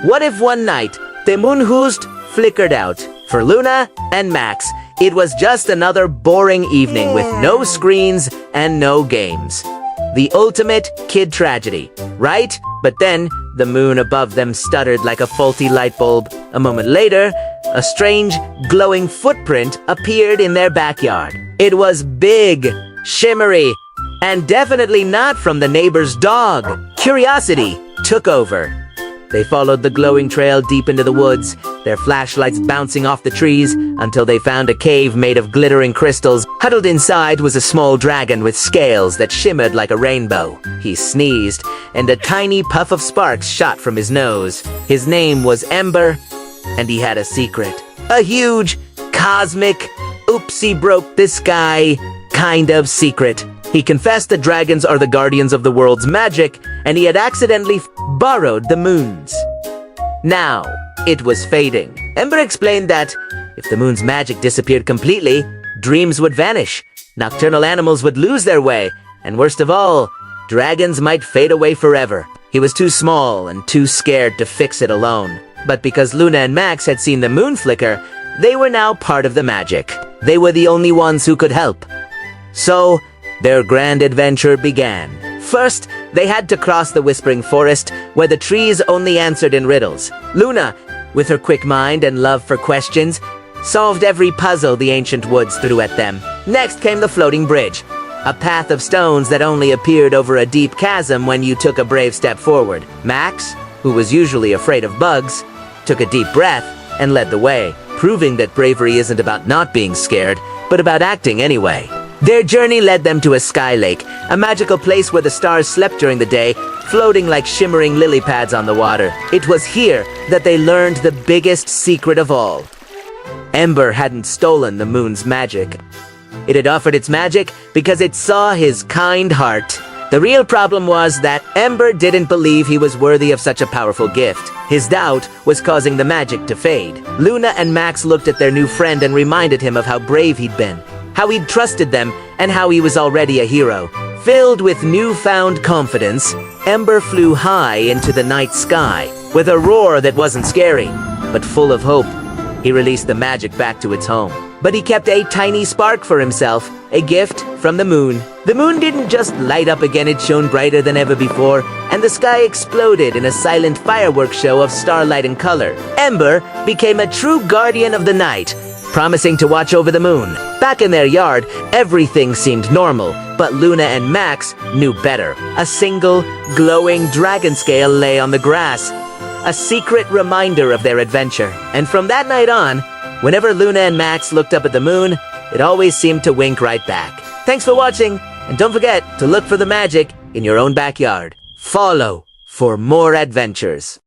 What if one night, the moon host flickered out? For Luna and Max, it was just another boring evening with no screens and no games. The ultimate kid tragedy, right? But then, the moon above them stuttered like a faulty light bulb. A moment later, a strange, glowing footprint appeared in their backyard. It was big, shimmery, and definitely not from the neighbor's dog. Curiosity took over. They followed the glowing trail deep into the woods, their flashlights bouncing off the trees until they found a cave made of glittering crystals. Huddled inside was a small dragon with scales that shimmered like a rainbow. He sneezed, and a tiny puff of sparks shot from his nose. His name was Ember, and he had a secret. A huge, cosmic, oopsie-broke-this-guy kind of secret. He confessed that dragons are the guardians of the world's magic, and he had accidentally borrowed the moon's. Now, it was fading. Ember explained that if the moon's magic disappeared completely, dreams would vanish, nocturnal animals would lose their way, and worst of all, dragons might fade away forever. He was too small and too scared to fix it alone. But because Luna and Max had seen the moon flicker, they were now part of the magic. They were the only ones who could help. So, their grand adventure began. First, they had to cross the Whispering Forest, where the trees only answered in riddles. Luna, with her quick mind and love for questions, solved every puzzle the ancient woods threw at them. Next came the floating bridge, a path of stones that only appeared over a deep chasm when you took a brave step forward. Max, who was usually afraid of bugs, took a deep breath and led the way, proving that bravery isn't about not being scared, but about acting anyway. Their journey led them to a sky lake, a magical place where the stars slept during the day, floating like shimmering lily pads on the water. It was here that they learned the biggest secret of all. Ember hadn't stolen the moon's magic. It had offered its magic because it saw his kind heart. The real problem was that Ember didn't believe he was worthy of such a powerful gift. His doubt was causing the magic to fade. Luna and Max looked at their new friend and reminded him of how brave he'd been, how he'd trusted them, and how he was already a hero. Filled with newfound confidence, Ember flew high into the night sky. With a roar that wasn't scary, but full of hope, he released the magic back to its home. But he kept a tiny spark for himself, a gift from the moon. The moon didn't just light up again, it shone brighter than ever before, and the sky exploded in a silent fireworks show of starlight and color. Ember became a true guardian of the night, promising to watch over the moon. Back in their yard, everything seemed normal, but Luna and Max knew better. A single, glowing dragon scale lay on the grass, a secret reminder of their adventure. And from that night on, whenever Luna and Max looked up at the moon, it always seemed to wink right back. Thanks for watching, and don't forget to look for the magic in your own backyard. Follow for more adventures.